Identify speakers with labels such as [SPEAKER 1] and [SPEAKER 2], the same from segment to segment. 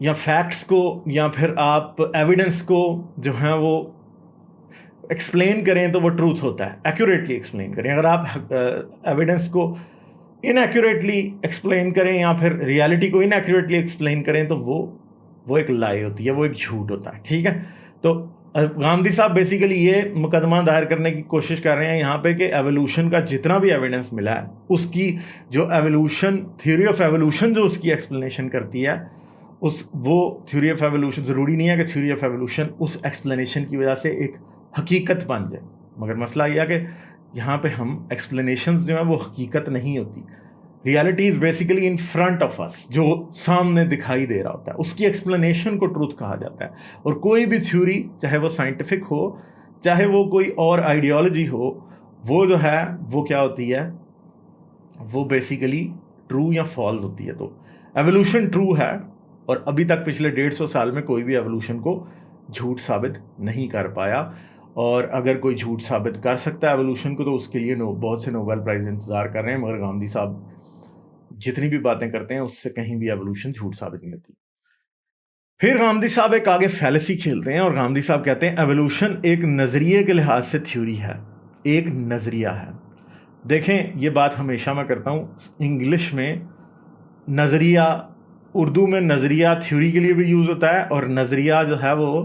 [SPEAKER 1] یا فیکٹس کو یا پھر آپ ایویڈنس کو جو ہیں وہ ایکسپلین کریں تو وہ ٹروتھ ہوتا ہے. ایکوریٹلی ایکسپلین کریں. اگر آپ ایویڈنس کو ان ایکوریٹلی ایکسپلین کریں یا پھر ریالٹی کو ان ایکوریٹلی ایکسپلین کریں تو وہ ایک لائی ہوتی ہے, وہ ایک جھوٹ ہوتا ہے. ٹھیک ہے, تو غامدی صاحب بیسیکلی یہ مقدمہ دائر کرنے کی کوشش کر رہے ہیں یہاں پہ کہ ایوولوشن کا جتنا بھی ایویڈنس ملا ہے اس کی جو ایوولوشن تھیوری آف ایوولوشن جو اس کی ایکسپلینیشن کرتی ہے وہ تھیوری آف ایوولوشن ضروری نہیں ہے کہ تھیوری آف ایوولوشن اس ایکسپلینیشن کی وجہ سے ایک حقیقت بن جائے. مگر مسئلہ یہ ہے کہ یہاں پہ ہم ایکسپلینیشنز جو ہیں وہ حقیقت نہیں ہوتی. Reality is basically in front of us, جو سامنے دکھائی دے رہا ہوتا ہے, اس کی ایکسپلینیشن کو ٹروتھ کہا جاتا ہے. اور کوئی بھی تھیوری چاہے وہ سائنٹیفک ہو چاہے وہ کوئی اور آئیڈیالوجی ہو, وہ جو ہے وہ کیا ہوتی ہے, وہ بیسیکلی ٹرو یا فالس ہوتی ہے. تو ایوولوشن ٹرو ہے اور ابھی تک پچھلے 150 سال میں کوئی بھی ایوولوشن کو جھوٹ ثابت نہیں کر پایا. اور اگر کوئی جھوٹ ثابت کر سکتا ہے ایوولوشن کو تو اس کے لیے بہت سے نوبل پرائز انتظار کر رہے ہیں. مگر غامدی صاحب جتنی بھی باتیں کرتے ہیں اس سے کہیں بھی ایوولوشن جھوٹ ثابت نہیں ہوتی. پھر غامدی صاحب ایک آگے فیلسی کھیلتے ہیں اور غامدی صاحب کہتے ہیں ایوولوشن ایک نظریے کے لحاظ سے تھیوری ہے, ایک نظریہ ہے. دیکھیں یہ بات ہمیشہ میں کرتا ہوں, انگلش میں نظریہ, اردو میں نظریہ تھیوری کے لیے بھی یوز ہوتا ہے اور نظریہ جو ہے وہ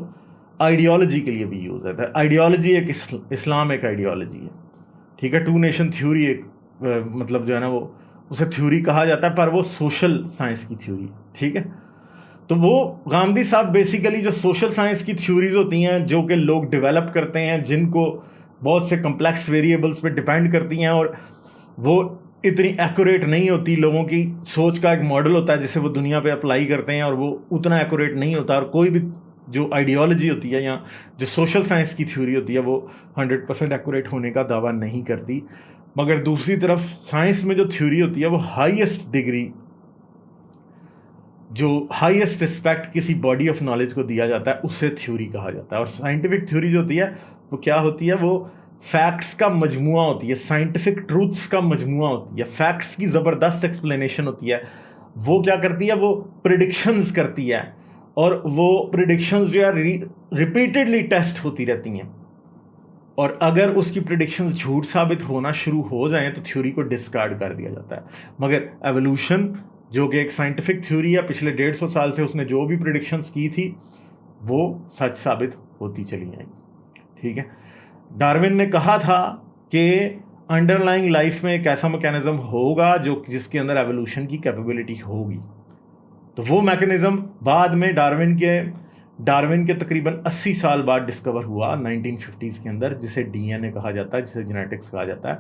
[SPEAKER 1] آئیڈیالوجی کے لیے بھی یوز ہوتا ہے. آئیڈیالوجی ایک اسلام ایک آئیڈیالوجی ہے. ٹھیک ہے, 2 نیشن تھیوری ایک مطلب جو ہے نا وہ اسے تھیوری کہا جاتا ہے پر وہ سوشل سائنس کی تھیوری ہے. ٹھیک ہے, تو وہ غامدی صاحب بیسیکلی جو سوشل سائنس کی تھیوریز ہوتی ہیں جو کہ لوگ ڈیولپ کرتے ہیں, جن کو بہت سے کمپلیکس ویریبلس پہ ڈیپینڈ کرتی ہیں اور وہ اتنی ایکوریٹ نہیں ہوتی, لوگوں کی سوچ کا ایک ماڈل ہوتا ہے جسے وہ دنیا پہ اپلائی کرتے ہیں اور وہ اتنا ایکوریٹ نہیں ہوتا. اور کوئی بھی جو آئیڈیالوجی ہوتی ہے یا جو سوشل سائنس کی تھیوری ہوتی ہے وہ 100% ایکوریٹ ہونے کا دعویٰ نہیں کرتی. مگر دوسری طرف سائنس میں جو تھیوری ہوتی ہے وہ ہائیسٹ ڈگری, جو ہائیسٹ رسپیکٹ کسی باڈی آف نالج کو دیا جاتا ہے اسے تھیوری کہا جاتا ہے. اور سائنٹیفک تھیوری جو ہوتی ہے وہ کیا ہوتی ہے, وہ فیکٹس کا مجموعہ ہوتی ہے, سائنٹیفک ٹروتھس کا مجموعہ ہوتی ہے, فیکٹس کی زبردست ایکسپلینیشن ہوتی ہے. وہ کیا کرتی ہے, وہ پریڈکشنز کرتی ہے اور وہ پریڈکشنز جو ہے ریپیٹڈلی ٹیسٹ ہوتی رہتی ہیں. اور اگر اس کی پریڈکشنز جھوٹ ثابت ہونا شروع ہو جائیں تو تھیوری کو ڈسکارڈ کر دیا جاتا ہے. مگر ایوولوشن جو کہ ایک سائنٹیفک تھیوری ہے, پچھلے 150 سال سے اس نے جو بھی پریڈکشنز کی تھی وہ سچ ثابت ہوتی چلی آئیں. ٹھیک ہے, ڈارون نے کہا تھا کہ انڈر لائنگ لائف میں ایک ایسا میکینزم ہوگا جس کے اندر ایوولوشن کی کیپیبلٹی ہوگی. تو وہ میکینزم بعد میں ڈارون کے تقریباً 80 سال بعد ڈسکور ہوا 1950s کے اندر, جسے ڈی این اے کہا جاتا ہے, جسے جینیٹکس کہا جاتا ہے.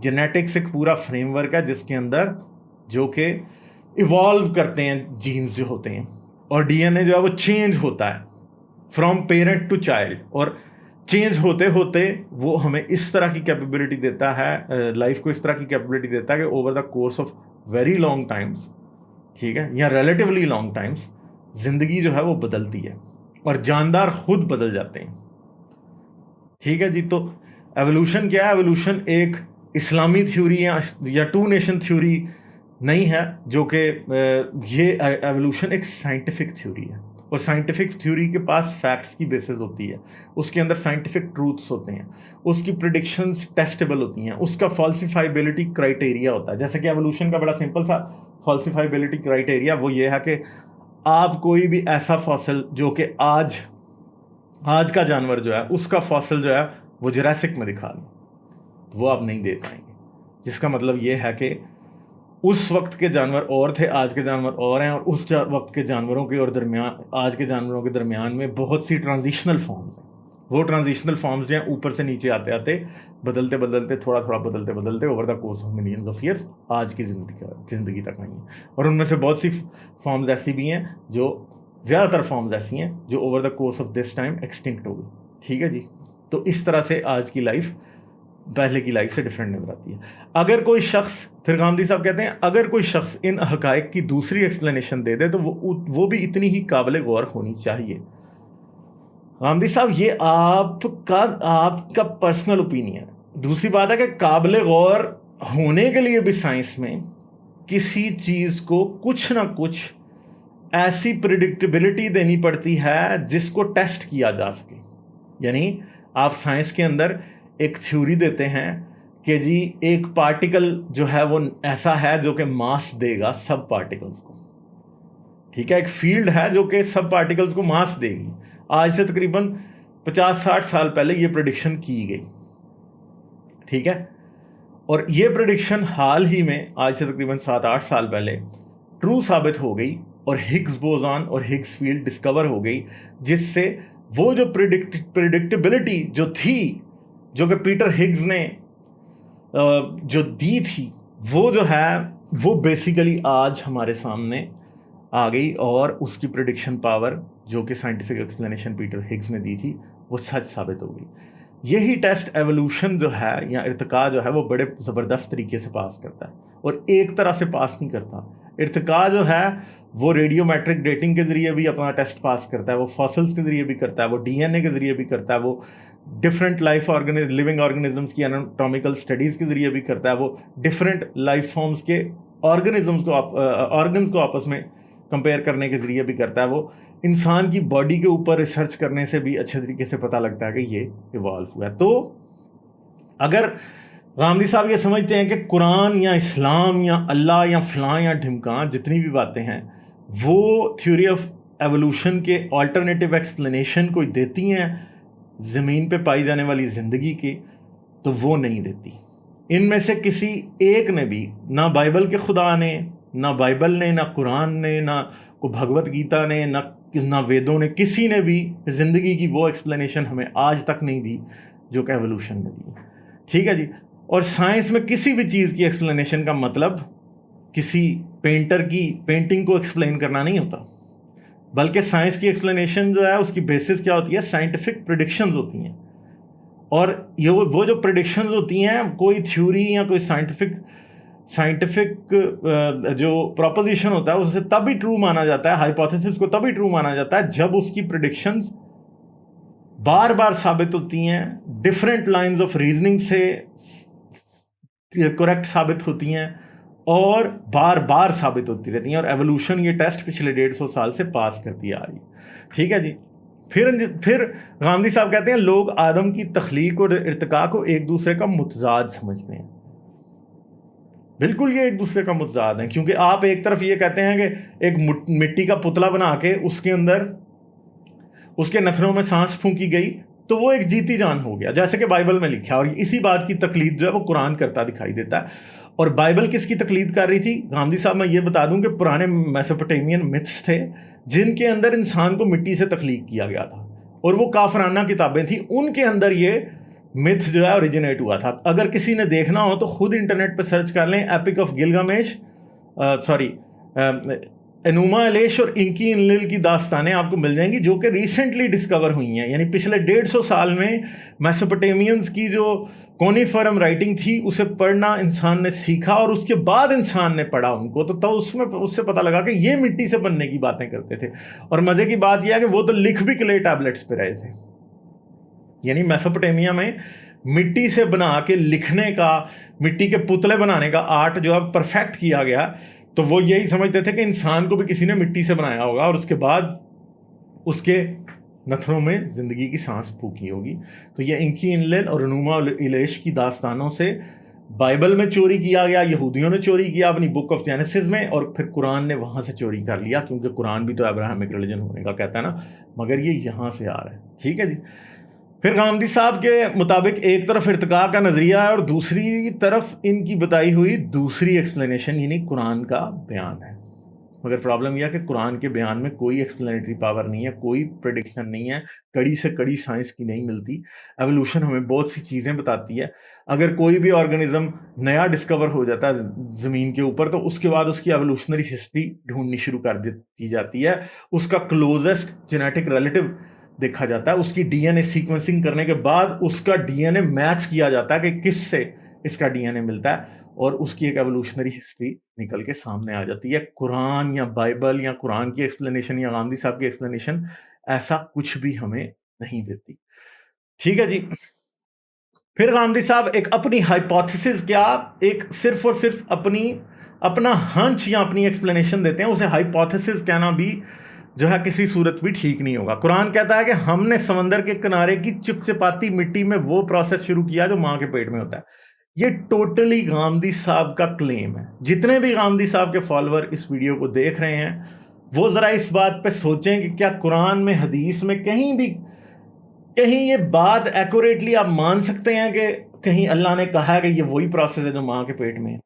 [SPEAKER 1] جینیٹکس ایک پورا فریم ورک ہے جس کے اندر جو کہ ایوالو کرتے ہیں جینز جو ہوتے ہیں, اور ڈی این اے جو ہے وہ چینج ہوتا ہے فرام پیرنٹ ٹو چائلڈ, اور چینج ہوتے ہوتے وہ ہمیں اس طرح کی کیپیبلٹی دیتا ہے, لائف کو اس طرح کی کیپیبلٹی دیتا ہے کہ over the course of very long Times, ٹھیک ہے, یا ریلیٹیولی لانگ ٹائمس زندگی جو ہے وہ بدلتی ہے اور جاندار خود بدل جاتے ہیں. ٹھیک ہے جی, تو ایوولوشن کیا ہے, ایوولوشن ایک اسلامی تھیوری یا 2 نیشن تھیوری نہیں ہے, جو کہ یہ ایوولوشن ایک سائنٹیفک تھیوری ہے. اور سائنٹیفک تھیوری کے پاس فیکٹس کی بیسز ہوتی ہے, اس کے اندر سائنٹیفک ٹروتھس ہوتے ہیں, اس کی پریڈکشنز ٹیسٹیبل ہوتی ہیں, اس کا فالسیفائبلٹی کرائٹیریا ہوتا ہے. جیسے کہ ایوولوشن کا بڑا سمپل سا فالسیفائبلٹی کرائٹیریا وہ یہ ہے کہ آپ کوئی بھی ایسا فاسل جو کہ آج کا جانور جو ہے اس کا فاسل جو ہے وہ جراسک میں دکھا لیں, وہ آپ نہیں دے پائیں گے. جس کا مطلب یہ ہے کہ اس وقت کے جانور اور تھے, آج کے جانور اور ہیں, اور اس وقت کے جانوروں کے اور آج کے جانوروں کے درمیان میں بہت سی ٹرانزیشنل فارمز ہیں. وہ ٹرانزیشنل فارمز جو ہیں اوپر سے نیچے آتے آتے بدلتے تھوڑا بدلتے over the course of millions of years آج کی زندگی تک آئی ہیں. اور ان میں سے بہت سی فارمز ایسی بھی ہیں جو زیادہ تر فارمز ایسی ہیں جو over the course of this time extinct ہو گئی. ٹھیک ہے جی, تو اس طرح سے آج کی لائف پہلے کی لائف سے ڈفرینٹ نظر آتی ہے. اگر کوئی شخص, پھر غامدی صاحب کہتے ہیں اگر کوئی شخص ان حقائق کی دوسری ایکسپلینیشن دے دے تو وہ بھی اتنی ہی قابل غور ہونی چاہیے. غامدی صاحب یہ آپ کا پرسنل اوپینین ہے. دوسری بات ہے کہ قابل غور ہونے کے لیے بھی سائنس میں کسی چیز کو کچھ نہ کچھ ایسی پریڈکٹیبلٹی دینی پڑتی ہے جس کو ٹیسٹ کیا جا سکے. یعنی آپ سائنس کے اندر ایک تھیوری دیتے ہیں کہ جی ایک پارٹیکل جو ہے وہ ایسا ہے جو کہ ماس دے گا سب پارٹیکلز کو. ٹھیک ہے, ایک فیلڈ ہے جو کہ سب پارٹیکلز کو ماس دے گی. آج سے تقریباً 50-60 سال پہلے یہ پریڈکشن کی گئی. ٹھیک ہے, اور یہ پریڈکشن حال ہی میں آج سے تقریباً 7-8 سال پہلے ٹرو ثابت ہو گئی, اور ہگز بوزان اور ہگز فیلڈ ڈسکور ہو گئی, جس سے وہ جو پریڈکٹیبلٹی جو تھی, جو کہ پیٹر ہگز نے جو دی تھی, وہ جو ہے وہ بیسیکلی آج ہمارے سامنے آ گئی, اور اس کی پریڈکشن پاور جو کہ سائنٹیفک ایکسپلینیشن پیٹر ہگز نے دی تھی وہ سچ ثابت ہو گئی. یہی ٹیسٹ ایوولوشن جو ہے یا ارتقاء جو ہے وہ بڑے زبردست طریقے سے پاس کرتا ہے, اور ایک طرح سے پاس نہیں کرتا. ارتقاء جو ہے وہ ریڈیو میٹرک ڈیٹنگ کے ذریعے بھی اپنا ٹیسٹ پاس کرتا ہے, وہ فاسلز کے ذریعے بھی کرتا ہے, وہ ڈی این اے کے ذریعے بھی کرتا ہے, وہ ڈفرینٹ لیونگ آرگنزمس کی اناٹومیکل اسٹڈیز کے ذریعے بھی کرتا ہے, وہ ڈفرینٹ لائف فارمز کے آرگنز کو آپس میں کمپیئر کرنے کے ذریعے بھی کرتا ہے, وہ انسان کی باڈی کے اوپر ریسرچ کرنے سے بھی اچھے طریقے سے پتہ لگتا ہے کہ یہ ایوالو ہوا ہے. تو اگر غامدی صاحب یہ سمجھتے ہیں کہ قرآن یا اسلام یا اللہ یا فلاں یا ڈھمکان جتنی بھی باتیں ہیں وہ تھیوری آف ایوولوشن کے آلٹرنیٹیو ایکسپلینیشن کوئی دیتی ہیں زمین پہ پائی جانے والی زندگی کی, تو وہ نہیں دیتی. ان میں سے کسی ایک نے بھی, نہ بائبل کے خدا نے, نہ بائبل نے, نہ قرآن نے, نہ کو بھگوت گیتا نے, نہ ویدوں نے, کسی نے بھی زندگی کی وہ ایکسپلینیشن ہمیں آج تک نہیں دی جو کہ ایوولوشن نے دی. ٹھیک ہے جی. اور سائنس میں کسی بھی چیز کی ایکسپلینیشن کا مطلب کسی پینٹر کی پینٹنگ کو ایکسپلین کرنا نہیں ہوتا, بلکہ سائنس کی ایکسپلینیشن جو ہے اس کی بیسس کیا ہوتی ہے, سائنٹیفک پریڈکشنز ہوتی ہیں. اور یہ وہ جو پریڈکشنز ہوتی ہیں, کوئی تھیوری یا کوئی سائنٹیفک جو پروپوزیشن ہوتا ہے اسے تب ہی ٹرو مانا جاتا ہے, ہائپوتھیسس کو تب ہی ٹرو مانا جاتا ہے جب اس کی پریڈکشنز بار بار ثابت ہوتی ہیں, ڈفرینٹ لائنز آف ریزننگ سے کریکٹ ثابت ہوتی ہیں, اور بار بار ثابت ہوتی رہتی ہیں. اور ایوولوشن یہ ٹیسٹ پچھلے 150 سال سے پاس کرتی آ رہی. ٹھیک ہے جی. پھر غامدی صاحب کہتے ہیں لوگ آدم کی تخلیق اور ارتقاء کو ایک دوسرے کا متضاد سمجھتے ہیں. بالکل یہ ایک دوسرے کا متضاد ہیں, کیونکہ آپ ایک طرف یہ کہتے ہیں کہ ایک مٹی کا پتلا بنا کے اس کے اندر اس کے نتھنوں میں سانس پھونکی گئی تو وہ ایک جیتی جان ہو گیا, جیسے کہ بائبل میں لکھا ہے. اور اسی بات کی تقلید جو ہے وہ قرآن کرتا دکھائی دیتا ہے. اور بائبل کس کی تقلید کر رہی تھی غامدی صاحب؟ میں یہ بتا دوں کہ پرانے میسوپوٹیمین متھس تھے جن کے اندر انسان کو مٹی سے تخلیق کیا گیا تھا, اور وہ کافرانہ کتابیں تھیں, ان کے اندر یہ متھ جو ہے اوریجنیٹ ہوا تھا. اگر کسی نے دیکھنا ہو تو خود انٹرنیٹ پہ سرچ کر لیں, ایپک آف گلگامیش انوما الیش اور انکی انلل کی داستانیں آپ کو مل جائیں گی, جو کہ ریسنٹلی ڈسکور ہوئی ہیں. یعنی پچھلے 150 سال میں میسوپوٹیمینز کی جو کونیفرم رائٹنگ تھی اسے پڑھنا انسان نے سیکھا, اور اس کے بعد انسان نے پڑھا ان کو, تو اس سے پتہ لگا کہ یہ مٹی سے بننے کی باتیں کرتے تھے. اور مزے کی بات یہ ہے کہ وہ تو لکھ بھی کلے ٹیبلٹس پہ رہے تھے. یعنی میسوپوٹیمیا میں مٹی سے بنا کے لکھنے کا, مٹی کے پتلے بنانے کا آرٹ جو ہے پرفیکٹ کیا گیا. تو وہ یہی سمجھتے تھے کہ انسان کو بھی کسی نے مٹی سے بنایا ہوگا, اور اس کے بعد اس کے نتھنوں میں زندگی کی سانس پھونکی ہوگی. تو یہ انکی انلل اور انوما الیش کی داستانوں سے بائبل میں چوری کیا گیا, یہودیوں نے چوری کیا اپنی بک آف جینیسس میں, اور پھر قرآن نے وہاں سے چوری کر لیا, کیونکہ قرآن بھی تو ابراہمک ریلیجن ہونے کا کہتا ہے نا, مگر یہ یہاں سے آ رہا ہے. ٹھیک ہے جی. پھر غامدی صاحب کے مطابق ایک طرف ارتقاء کا نظریہ ہے اور دوسری طرف ان کی بتائی ہوئی دوسری ایکسپلینیشن یعنی قرآن کا بیان ہے. مگر پرابلم یہ ہے کہ قرآن کے بیان میں کوئی ایکسپلینیٹری پاور نہیں ہے, کوئی پریڈکشن نہیں ہے, کڑی سے کڑی سائنس کی نہیں ملتی. ایوولوشن ہمیں بہت سی چیزیں بتاتی ہے. اگر کوئی بھی آرگنزم نیا ڈسکور ہو جاتا ہے زمین کے اوپر, تو اس کے بعد اس کی ایوولوشنری ہسٹری ڈھونڈنی شروع کر دی جاتی ہے. اس کا کلوزسٹ جینیٹک ریلیٹو دیکھا جاتا ہے, اس کی ڈی این اے سیکوینسنگ کرنے کے بعد اس کا ڈی این اے میچ کیا جاتا ہے کہ کس سے اس کا ڈی این اے ملتا ہے, اور اس کی ایک ایوولوشنری ہسٹری نکل کے سامنے آ جاتی ہے. قرآن یا بائبل یا قرآن کی ایکسپلینیشن یا غامدی صاحب کی ایکسپلینیشن ایسا کچھ بھی ہمیں نہیں دیتی. ٹھیک ہے جی. پھر غامدی صاحب ایک اپنی ہائپوتھیسس, کیا ایک صرف اور صرف اپنا ہنچ یا اپنی ایکسپلینیشن دیتے ہیں، اسے ہائپوتھیسس کہنا بھی جو ہے کسی صورت بھی ٹھیک نہیں ہوگا. قرآن کہتا ہے کہ ہم نے سمندر کے کنارے کی چپچپاتی مٹی میں وہ پروسیس شروع کیا جو ماں کے پیٹ میں ہوتا ہے. یہ ٹوٹلی غامدی صاحب کا کلیم ہے. جتنے بھی غامدی صاحب کے فالوور اس ویڈیو کو دیکھ رہے ہیں وہ ذرا اس بات پہ سوچیں کہ کیا قرآن میں، حدیث میں کہیں یہ بات ایکوریٹلی آپ مان سکتے ہیں کہ کہیں اللہ نے کہا ہے کہ یہ وہی پروسیس ہے جو ماں کے پیٹ میں ہے،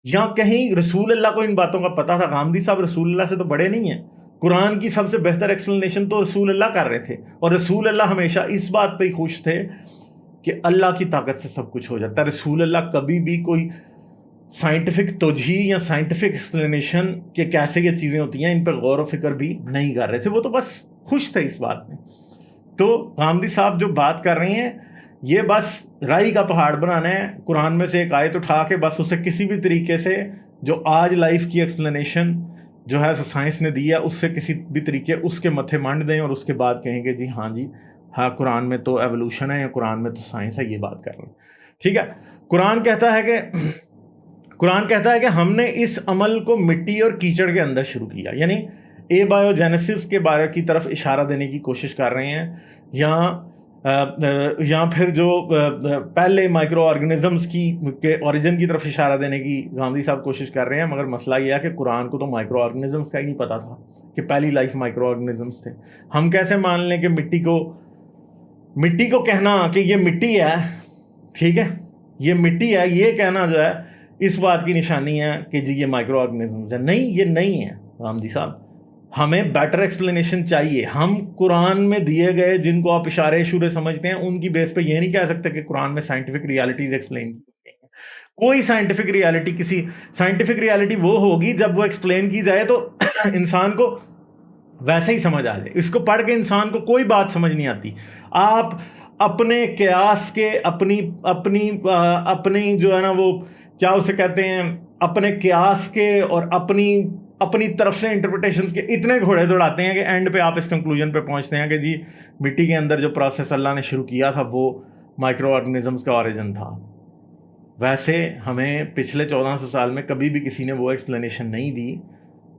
[SPEAKER 1] یا کہیں رسول اللہ کو ان باتوں کا پتا تھا؟ غامدی صاحب رسول اللہ سے تو بڑے نہیں ہیں. قرآن کی سب سے بہتر ایکسپلینیشن تو رسول اللہ کر رہے تھے، اور رسول اللہ ہمیشہ اس بات پہ ہی خوش تھے کہ اللہ کی طاقت سے سب کچھ ہو جاتا ہے. رسول اللہ کبھی بھی کوئی سائنٹیفک توجیہ یا سائنٹیفک ایکسپلینیشن کہ کیسے یہ چیزیں ہوتی ہیں ان پہ غور و فکر بھی نہیں کر رہے تھے، وہ تو بس خوش تھے اس بات میں. تو غامدی صاحب جو بات کر رہے ہیں یہ بس رائی کا پہاڑ بنانا ہے، قرآن میں سے ایک آیت اٹھا کے بس اسے کسی بھی طریقے سے جو آج لائف کی ایکسپلینیشن جو ہے سائنس نے دی ہے اس سے کسی بھی طریقے اس کے متھے مانڈ دیں، اور اس کے بعد کہیں گے جی ہاں قرآن میں تو ایوولوشن ہے یا قرآن میں تو سائنس ہے، یہ بات کر رہے ہیں. ٹھیک ہے. قرآن کہتا ہے کہ ہم نے اس عمل کو مٹی اور کیچڑ کے اندر شروع کیا، یعنی اے بایوجینیسس کے بارے کی طرف اشارہ دینے کی کوشش کر رہے ہیں، یا پھر جو پہلے مائکرو آرگنزمس کے اوریجن کی طرف اشارہ دینے کی غامدی صاحب کوشش کر رہے ہیں. مگر مسئلہ یہ ہے کہ قرآن کو تو مائکرو آرگنزمس کا ہی نہیں پتا تھا کہ پہلی لائف مائکرو آرگنزمس تھے. ہم کیسے مان لیں کہ مٹی کو کہنا کہ یہ مٹی ہے، ٹھیک ہے یہ مٹی ہے، یہ کہنا جو ہے اس بات کی نشانی ہے کہ جی یہ مائکرو آرگنزمس ہے؟ نہیں، یہ نہیں ہے غامدی صاحب. ہمیں بیٹر ایکسپلینیشن چاہیے. ہم قرآن میں دیے گئے جن کو آپ اشارے اشورے سمجھتے ہیں ان کی بیس پہ یہ نہیں کہہ سکتے کہ قرآن میں سائنٹیفک ریالٹیز ایکسپلین کی گئی ہیں. کوئی سائنٹیفک ریالٹی وہ ہوگی جب وہ ایکسپلین کی جائے تو انسان کو ویسے ہی سمجھ آ جائے. اس کو پڑھ کے انسان کو کوئی بات سمجھ نہیں آتی. آپ اپنے قیاس کے اپنی جو ہے نا وہ کیا اسے کہتے ہیں، اپنے قیاس کے اور اپنی طرف سے انٹرپریٹیشنز کے اتنے گھوڑے دوڑاتے ہیں کہ اینڈ پہ آپ اس کنکلوژن پہ پہنچتے ہیں کہ جی مٹی کے اندر جو پروسیس اللہ نے شروع کیا تھا وہ مائکرو آرگنزمس کا اوریجن تھا. ویسے ہمیں پچھلے 1400 سال میں کبھی بھی کسی نے وہ ایکسپلینیشن نہیں دی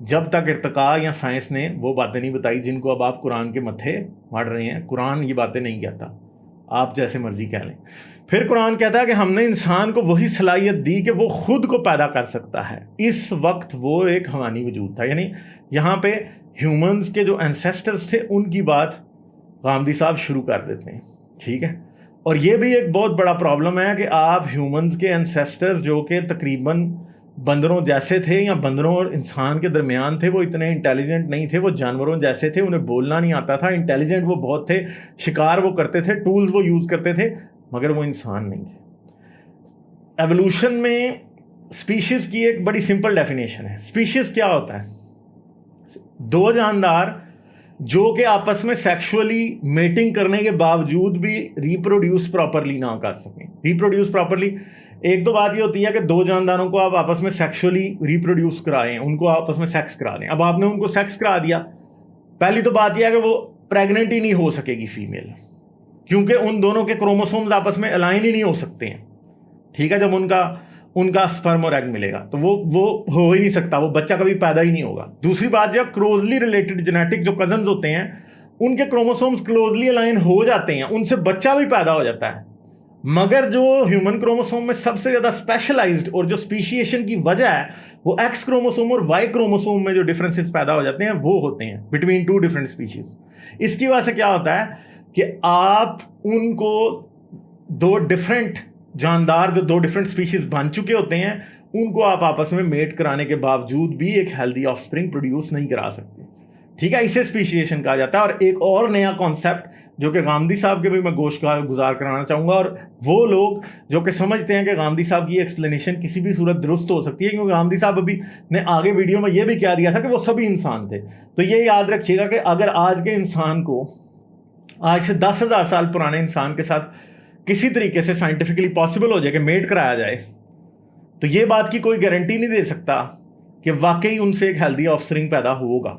[SPEAKER 1] جب تک ارتقاء یا سائنس نے وہ باتیں نہیں بتائی جن کو اب آپ قرآن کے متھے مار رہے ہیں. قرآن یہ باتیں نہیں کہتا، آپ جیسے مرضی کہہ لیں. پھر قرآن کہتا ہے کہ ہم نے انسان کو وہی صلاحیت دی کہ وہ خود کو پیدا کر سکتا ہے. اس وقت وہ ایک حیوانی وجود تھا، یعنی یہاں پہ ہیومنز کے جو انسیسٹرز تھے ان کی بات غامدی صاحب شروع کر دیتے ہیں. ٹھیک ہے. اور یہ بھی ایک بہت بڑا پرابلم ہے کہ آپ ہیومنز کے انسیسٹرز جو کہ تقریباً بندروں جیسے تھے یا بندروں اور انسان کے درمیان تھے، وہ اتنے انٹیلیجنٹ نہیں تھے، وہ جانوروں جیسے تھے، انہیں بولنا نہیں آتا تھا. انٹیلیجنٹ وہ بہت تھے، شکار وہ کرتے تھے، ٹولز وہ یوز کرتے تھے، مگر وہ انسان نہیں تھے. ایوولوشن میں اسپیشیز کی ایک بڑی سمپل ڈیفینیشن ہے. اسپیشیز کیا ہوتا ہے؟ دو جاندار جو کہ آپس میں سیکشولی میٹنگ کرنے کے باوجود بھی ریپروڈیوس پراپرلی نہ کر سکیں. ریپروڈیوس پراپرلی ایک تو بات یہ ہوتی ہے کہ دو جانداروں کو آپ آپس میں سیکشولی ریپروڈیوس کرائیں، ان کو آپس میں سیکس کرا دیں. اب آپ نے ان کو سیکس کرا دیا، پہلی تو بات یہ ہے کہ وہ پریگننٹ ہی نہیں ہو سکے گی فیمیل، کیونکہ ان دونوں کے کروموسومز آپس میں الائن ہی نہیں ہو سکتے ہیں. ٹھیک ہے. جب ان کا سپرم اور ایگ ملے گا تو وہ ہو ہی نہیں سکتا، وہ بچہ کبھی پیدا ہی نہیں ہوگا. دوسری بات، جب کلوزلی ریلیٹڈ جینیٹک جو کزنز ہوتے ہیں ان کے کروموسومز کلوزلی الائن ہو جاتے ہیں، ان سے بچہ بھی پیدا ہو جاتا ہے. مگر جو ہیومن کروموسوم میں سب سے زیادہ اسپیشلائزڈ اور جو اسپیشیشن کی وجہ ہے وہ ایکس کروموسوم اور وائی کروموسوم میں جو ڈفرینسز پیدا ہو جاتے ہیں وہ ہوتے ہیں بٹوین ٹو ڈفرینٹ اسپیشیز. اس کی وجہ سے کیا ہوتا ہے کہ آپ ان کو دو ڈفرینٹ جاندار جو دو ڈفرینٹ اسپیشیز بن چکے ہوتے ہیں ان کو آپ آپس میں میٹ کرانے کے باوجود بھی ایک ہیلدی آف اسپرنگ پروڈیوس نہیں کرا سکتے. ٹھیک ہے. اسے اسپیشیشن کہا جاتا ہے. اور ایک اور نیا کانسیپٹ جو کہ غامدی صاحب کے بھی میں گزار کرانا چاہوں گا، اور وہ لوگ جو کہ سمجھتے ہیں کہ غامدی صاحب کی ایکسپلینیشن کسی بھی صورت درست ہو سکتی ہے، کیونکہ غامدی صاحب ابھی نے آگے ویڈیو میں یہ بھی کہہ دیا تھا کہ وہ سبھی انسان تھے. تو یہ یاد رکھیے گا کہ اگر آج کے انسان کو آج سے 10,000 سال پرانے انسان کے ساتھ کسی طریقے سے سائنٹیفکلی پاسبل ہو جائے کہ میٹ کرایا جائے تو یہ بات کی کوئی گارنٹی نہیں دے سکتا کہ واقعی ان سے ایک ہیلدی آف اسپرنگ پیدا ہوگا.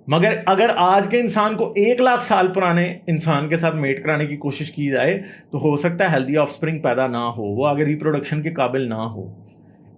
[SPEAKER 1] مگر اگر آج کے انسان کو 1,00,000 سال پرانے انسان کے ساتھ میٹ کرانے کی کوشش کی جائے تو ہو سکتا ہے ہیلدی آف اسپرنگ پیدا نہ ہو، وہ آگے ریپروڈکشن کے قابل نہ ہو.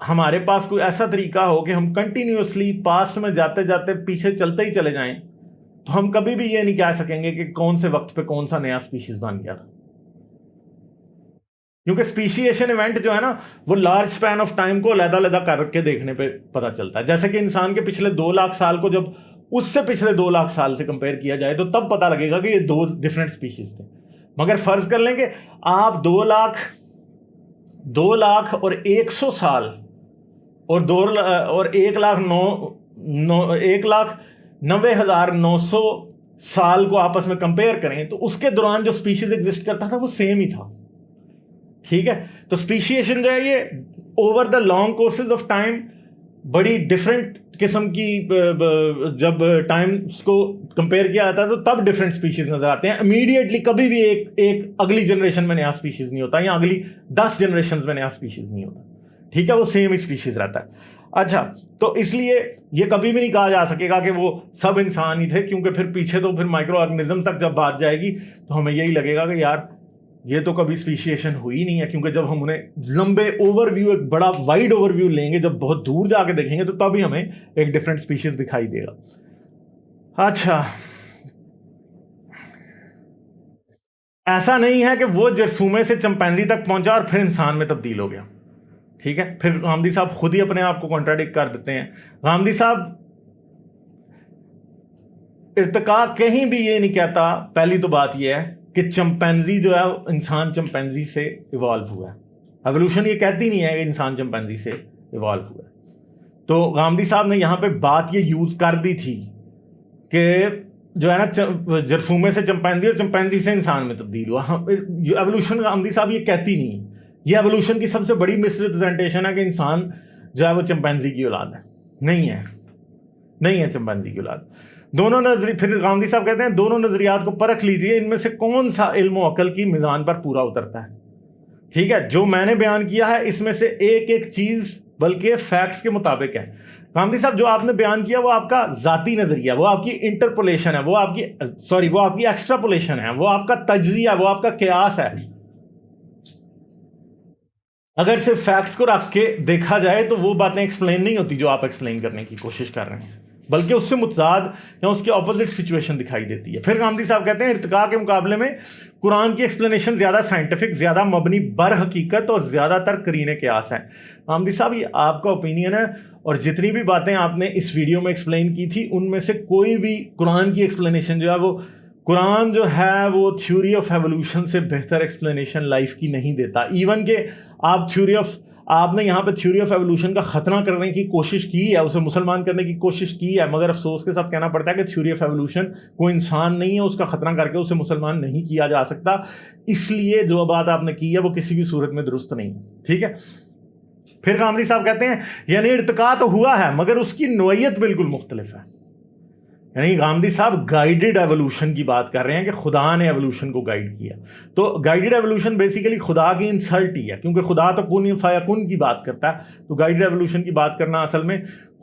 [SPEAKER 1] ہمارے پاس کوئی ایسا طریقہ ہو کہ ہم کنٹینیوسلی پاسٹ میں جاتے جاتے پیچھے چلتے ہی چلے جائیں تو ہم کبھی بھی یہ نہیں کہہ سکیں گے کہ کون سے وقت پہ کون سا نیا سپیشیز بن گیا تھا. کیونکہ سپیشیشن ایونٹ جو ہے نا وہ لارج سپین آف ٹائم کو علیحدہ علیحدہ کر کے دیکھنے پہ پتہ چلتا ہے. جیسے کہ انسان کے پچھلے 2 لاکھ سال کو جب اس سے پچھلے 2 لاکھ سال سے کمپیئر کیا جائے تو تب پتہ لگے گا کہ یہ 2 ڈفرینٹ سپیشیز تھے. مگر فرض کر لیں کہ آپ 2 لاکھ اور 100 سال اور 1,90,900 سال کو آپس میں کمپیئر کریں تو اس کے دوران جو سپیشیز ایگزسٹ کرتا تھا وہ سیم ہی تھا. ٹھیک ہے, تو سپیشیشن جو ہے یہ over the long courses of time بڑی ڈفرینٹ قسم کی, جب ٹائمس کو کمپیئر کیا جاتا ہے تو تب ڈفرینٹ سپیشیز نظر آتے ہیں. امیڈیٹلی کبھی بھی ایک اگلی جنریشن میں نیا سپیشیز نہیں ہوتا, یا اگلی 10 جنریشنز میں نیا سپیشیز نہیں ہوتا. ٹھیک ہے, وہ سیم ہی سپیشیز رہتا ہے. اچھا, تو اس لیے یہ کبھی بھی نہیں کہا جا سکے گا کہ وہ سب انسان ہی تھے, کیونکہ پھر پیچھے تو پھر مائکرو آرگنزم تک جب بات جائے گی تو ہمیں یہی لگے گا کہ یار یہ تو کبھی اسپیشیشن ہوئی نہیں ہے. کیونکہ جب ہم انہیں لمبے اوور ویو, ایک بڑا وائڈ اوور ویو لیں گے, جب بہت دور جا کے دیکھیں گے تو تب ہی ہمیں ایک ڈفرینٹ اسپیشیز دکھائی دے گا. اچھا, ایسا نہیں ہے کہ وہ جرثومے سے چمپینزی تک پہنچا اور پھر انسان میں تبدیل ہو گیا. ٹھیک ہے, پھر غامدی صاحب خود ہی اپنے آپ کو کانٹراڈکٹ کر دیتے ہیں. غامدی صاحب ارتقاء کہیں بھی یہ نہیں کہتا. پہلی تو بات یہ ہے کہ چمپینزی جو ہے انسان چمپینزی سے ایوالو ہوا ہے. ایوولوشن یہ کہتی نہیں ہے کہ انسان چمپینزی سے ایوالو ہوا ہے. تو غامدی صاحب نے یہاں پہ بات یہ یوز کر دی تھی کہ جو ہے نا جرثومے سے چمپینزی اور چمپینزی سے انسان میں تبدیل ہوا. ایوولوشن غامدی صاحب یہ کہتی نہیں. یہ ایوولوشن کی سب سے بڑی مس ریپرزنٹیشن ہے کہ انسان جو ہے وہ چمپینزی کی اولاد ہے. نہیں ہے چمپینزی کی اولاد. دونوں پھر غامدی صاحب کہتے ہیں دونوں نظریات کو پرکھ لیجئے, ان میں سے کون سا علم و عقل کی میزان پر پورا اترتا ہے. ٹھیک ہے, جو میں نے بیان کیا ہے اس میں سے ایک چیز بلکہ فیکٹس کے مطابق ہے. غامدی صاحب جو آپ نے بیان کیا وہ آپ کا ذاتی نظریہ, وہ آپ کی انٹرپولیشن ہے, وہ آپ کی ایکسٹراپولیشن ہے, وہ آپ کا تجزیہ, وہ آپ کا قیاس ہے. اگر صرف فیکٹس کو رکھ کے دیکھا جائے تو وہ باتیں ایکسپلین نہیں ہوتی جو آپ ایکسپلین کرنے کی کوشش کر رہے ہیں, بلکہ اس سے متضاد یا اس کے اپوزٹ سچویشن دکھائی دیتی ہے. پھر غامدی صاحب کہتے ہیں ارتقاء کے مقابلے میں قرآن کی ایکسپلینیشن زیادہ سائنٹیفک, زیادہ مبنی بر حقیقت اور زیادہ تر قرین قیاس ہے. غامدی صاحب یہ آپ کا اوپینین ہے, اور جتنی بھی باتیں آپ نے اس ویڈیو میں ایکسپلین کی تھی ان میں سے کوئی بھی قرآن کی ایکسپلینیشن جو ہے وہ قرآن جو ہے وہ تھیوری آف ایوولوشن سے بہتر ایکسپلینیشن لائف کی نہیں دیتا. ایون کہ آپ نے یہاں پہ تھیوری آف ایوولوشن کا ختنہ کرنے کی کوشش کی ہے, اسے مسلمان کرنے کی کوشش کی ہے, مگر افسوس کے ساتھ کہنا پڑتا ہے کہ تھیوری آف ایوولوشن کوئی انسان نہیں ہے, اس کا ختنہ کر کے اسے مسلمان نہیں کیا جا سکتا. اس لیے جو بات آپ نے کی ہے وہ کسی بھی صورت میں درست نہیں. ٹھیک ہے, پھر غامدی صاحب کہتے ہیں یعنی ارتقاء تو ہوا ہے مگر اس کی نوعیت بالکل مختلف ہے. یعنی غامدی صاحب گائیڈڈ ایوولوشن کی بات کر رہے ہیں کہ خدا نے ایوولوشن کو گائیڈ کیا. تو گائیڈڈ ایوولوشن بیسیکلی خدا کی انسلٹ ہی ہے, کیونکہ خدا تو کن فیکن کی بات کرتا ہے. تو گائیڈڈ ایوولوشن کی بات کرنا اصل میں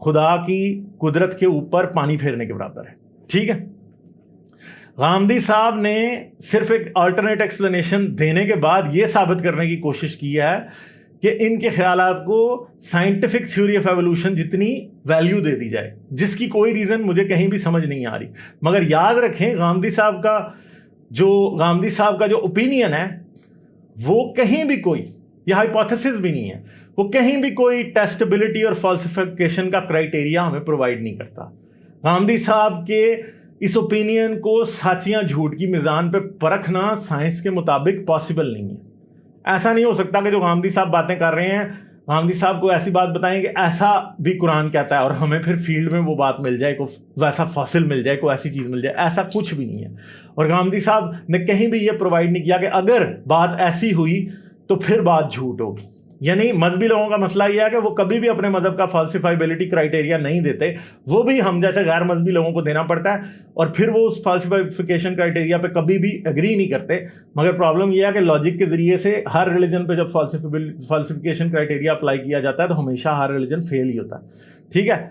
[SPEAKER 1] خدا کی قدرت کے اوپر پانی پھیرنے کے برابر ہے. ٹھیک ہے, غامدی صاحب نے صرف ایک آلٹرنیٹ ایکسپلینیشن دینے کے بعد یہ ثابت کرنے کی کوشش کی ہے کہ ان کے خیالات کو سائنٹیفک تھیوری آف ایوولوشن جتنی ویلیو دے دی جائے, جس کی کوئی ریزن مجھے کہیں بھی سمجھ نہیں آ رہی. مگر یاد رکھیں غامدی صاحب کا جو اوپینین ہے وہ کہیں بھی کوئی, یہ ہائپوتھیسس بھی نہیں ہے, وہ کہیں بھی کوئی ٹیسٹیبلٹی اور فالسیفیکیشن کا کرائٹیریا ہمیں پرووائڈ نہیں کرتا. غامدی صاحب کے اس اوپینین کو سچ یا جھوٹ کی میزان پہ پرکھنا سائنس کے مطابق پاسبل نہیں ہے. ایسا نہیں ہو سکتا کہ جو غامدی صاحب باتیں کر رہے ہیں, غامدی صاحب کو ایسی بات بتائیں کہ ایسا بھی قرآن کہتا ہے اور ہمیں پھر فیلڈ میں وہ بات مل جائے, کوئی ویسا فاصل مل جائے, کوئی ایسی چیز مل جائے. ایسا کچھ بھی نہیں ہے. اور غامدی صاحب نے کہیں بھی یہ پرووائڈ نہیں کیا کہ اگر بات ایسی ہوئی تو پھر بات جھوٹ ہوگی. یعنی مذہبی لوگوں کا مسئلہ یہ ہے کہ وہ کبھی بھی اپنے مذہب کا فالسیفائبلٹی کرائٹیریا نہیں دیتے, وہ بھی ہم جیسے غیر مذہبی لوگوں کو دینا پڑتا ہے, اور پھر وہ اس فالسیفیکیشن کرائٹیریا پہ کبھی بھی ایگری نہیں کرتے. مگر پرابلم یہ ہے کہ لاجک کے ذریعے سے ہر ریلیجن پہ جب فالسیفیکیشن کرائٹیریا اپلائی کیا جاتا ہے تو ہمیشہ ہر ریلیجن فیل ہی ہوتا ہے. ٹھیک ہے,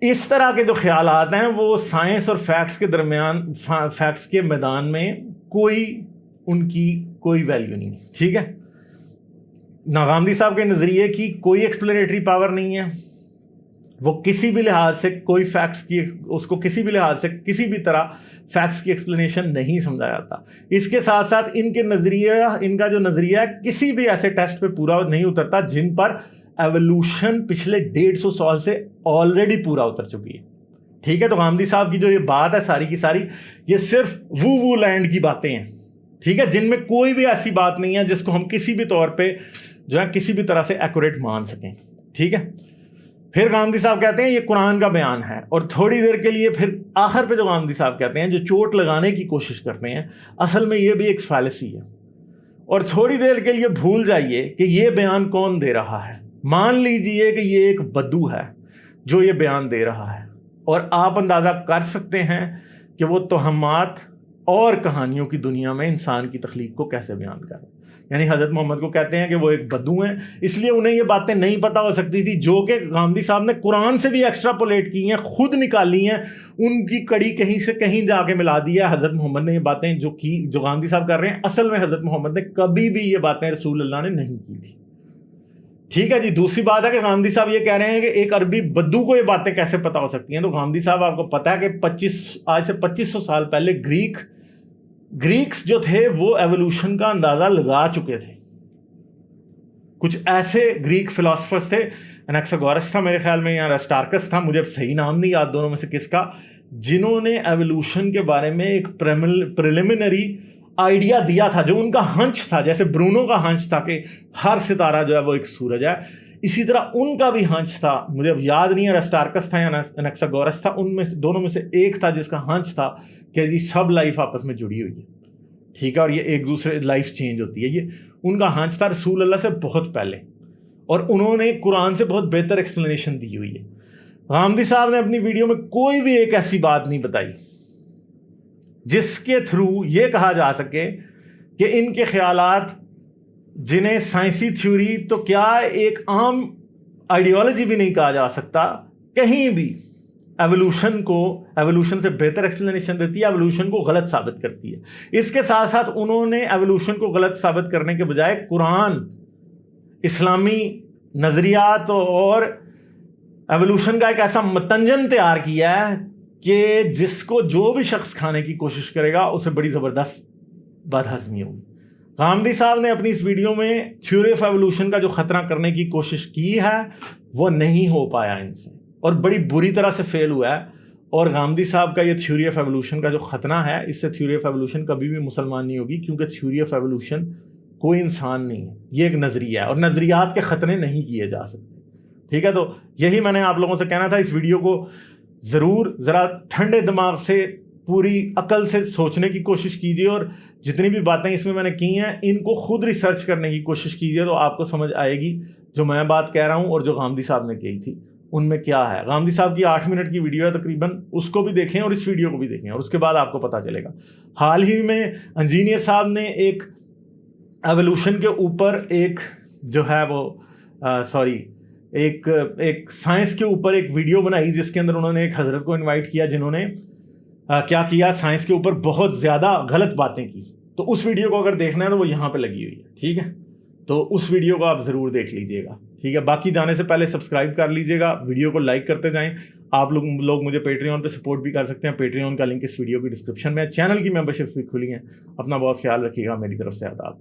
[SPEAKER 1] اس طرح کے جو خیالات ہیں وہ سائنس اور فیکٹس کے درمیان, فیکٹس کے میدان میں ان کی کوئی ویلیو نہیں. ٹھیک ہے, غامدی صاحب کے نظریے کی کوئی ایکسپلینیٹری پاور نہیں ہے، وہ کسی بھی لحاظ سے کوئی فیکٹس کی اس کو کسی بھی لحاظ سے کسی بھی طرح فیکٹس کی ایکسپلینیشن نہیں سمجھا جاتا۔ اس کے ساتھ ساتھ ان کا جو نظریہ ہے کسی بھی ایسے ٹیسٹ پہ پورا نہیں اترتا جن پر ایوولوشن پچھلے 150 سال سے آلریڈی پورا اتر چکی ہے، ٹھیک ہے۔ تو غامدی صاحب کی جو یہ بات ہے ساری کی ساری یہ صرف وو لینڈ کی باتیں ہیں، ٹھیک ہے، جن میں کوئی بھی ایسی بات نہیں ہے جس کو ہم کسی بھی طور پہ جو ہے کسی بھی طرح سے ایکوریٹ مان سکیں، ٹھیک ہے۔ پھر غامدی صاحب کہتے ہیں یہ قرآن کا بیان ہے، اور تھوڑی دیر کے لیے پھر آخر پہ جو غامدی صاحب کہتے ہیں جو چوٹ لگانے کی کوشش کرتے ہیں اصل میں یہ بھی ایک فیلسی ہے، اور تھوڑی دیر کے لیے بھول جائیے کہ یہ بیان کون دے رہا ہے، مان لیجئے کہ یہ ایک بدو ہے جو یہ بیان دے رہا ہے، اور آپ اندازہ کر سکتے ہیں کہ وہ توہمات اور کہانیوں کی دنیا میں انسان کی تخلیق کو کیسے بیان کر رہے ہیں۔ یعنی حضرت محمد کو کہتے ہیں کہ وہ ایک بدو ہیں، اس لیے انہیں یہ باتیں نہیں پتہ ہو سکتی تھی جو کہ غامدی صاحب نے قرآن سے بھی ایکسٹراپولیٹ کی ہیں، خود نکالی ہیں، ان کی کڑی کہیں سے کہیں جا کے ملا دی ہے۔ حضرت محمد نے یہ باتیں جو غامدی صاحب کر رہے ہیں اصل میں حضرت محمد نے کبھی بھی یہ باتیں رسول اللہ نے نہیں کی تھی، ٹھیک ہے جی۔ دوسری بات ہے کہ غامدی صاحب یہ کہہ رہے ہیں کہ ایک عربی بدو کو یہ باتیں کیسے پتہ ہو سکتی ہیں۔ تو غامدی صاحب آپ کو پتہ ہے کہ آج سے 2500 سال پہلے گریکس جو تھے وہ ایوولوشن کا اندازہ لگا چکے تھے۔ کچھ ایسے گریک فلاسفرز تھے، انیکساگورس تھا میرے خیال میں، یا ایرسٹارکس تھا، مجھے اب صحیح نام نہیں یاد دونوں میں سے کس کا، جنہوں نے ایوولوشن کے بارے میں ایک پریلیمنری آئیڈیا دیا تھا، جو ان کا ہنچ تھا، جیسے برونو کا ہنچ تھا کہ ہر ستارہ جو ہے وہ ایک سورج ہے، اسی طرح ان کا بھی ہنچ تھا، مجھے اب یاد نہیں ہے ایرسٹارکس تھا یا انیکساگورس تھا، ان میں سے دونوں میں سے ایک تھا جس کا ہنچ تھا کہ جی سب لائف آپس میں جڑی ہوئی ہے، ٹھیک ہے، اور یہ ایک دوسرے لائف چینج ہوتی ہے، یہ ان کا ہنچ تھا رسول اللہ سے بہت پہلے، اور انہوں نے قرآن سے بہت بہتر ایکسپلینیشن دی ہوئی ہے۔ غامدی صاحب نے اپنی ویڈیو میں کوئی بھی ایک ایسی بات نہیں بتائی جس کے تھرو یہ کہا جا سکے کہ ان کے خیالات جنہیں سائنسی تھیوری تو کیا ایک عام آئیڈیالوجی بھی نہیں کہا جا سکتا، کہیں بھی ایوولوشن سے بہتر ایکسپلینیشن دیتی ہے، ایوولوشن کو غلط ثابت کرتی ہے۔ اس کے ساتھ ساتھ انہوں نے ایوولوشن کو غلط ثابت کرنے کے بجائے قرآن، اسلامی نظریات اور ایوولوشن کا ایک ایسا متنجن تیار کیا ہے کہ جس کو جو بھی شخص کھانے کی کوشش کرے گا اسے بڑی زبردست بدہضمی ہوگی۔ غامدی صاحب نے اپنی اس ویڈیو میں تھیوری آف ایوولوشن کا جو خطرہ کرنے کی کوشش کی ہے وہ نہیں ہو پایا ان سے، اور بڑی بری طرح سے فیل ہوا ہے۔ اور غامدی صاحب کا یہ تھیوری آف ایوولوشن کا جو خطرہ ہے، اس سے تھیوری آف ایوولوشن کبھی بھی مسلمان نہیں ہوگی، کیونکہ تھیوری آف ایوولوشن کوئی انسان نہیں ہے، یہ ایک نظریہ ہے، اور نظریات کے خطرے نہیں کیے جا سکتے، ٹھیک ہے۔ تو یہی میں نے آپ لوگوں سے کہنا تھا، اس ویڈیو کو ضرور ذرا ٹھنڈے دماغ سے پوری عقل سے سوچنے کی کوشش کیجیے، اور جتنی بھی باتیں اس میں نے کی ہیں ان کو خود ریسرچ کرنے کی کوشش کیجیے، تو آپ کو سمجھ آئے گی جو میں بات کہہ رہا ہوں اور جو غامدی صاحب نے کہی تھی ان میں کیا ہے۔ غامدی صاحب کی 8 منٹ کی ویڈیو ہے تقریباً، اس کو بھی دیکھیں اور اس ویڈیو کو بھی دیکھیں، اور اس کے بعد آپ کو پتہ چلے گا۔ حال ہی میں انجینئر صاحب نے ایک ایوولوشن کے اوپر ایک جو ہے وہ ایک سائنس کے اوپر ایک ویڈیو بنائی، جس کے اندر انہوں نے ایک حضرت کو انوائٹ کیا جنہوں نے کیا کیا، سائنس کے اوپر بہت زیادہ غلط باتیں کی۔ تو اس ویڈیو کو اگر دیکھنا ہے تو وہ یہاں پہ لگی ہوئی ہے، ٹھیک ہے، تو اس ویڈیو کو آپ ضرور دیکھ لیجئے گا، ٹھیک ہے۔ باقی جانے سے پہلے سبسکرائب کر لیجئے گا، ویڈیو کو لائک کرتے جائیں۔ آپ لوگ مجھے پیٹریون پہ سپورٹ بھی کر سکتے ہیں، پیٹریون کا لنک اس ویڈیو کی ڈسکرپشن میں ہے، چینل کی ممبرشپ بھی کھلی ہیں۔ اپنا بہت خیال رکھیے گا، میری طرف سے آداب۔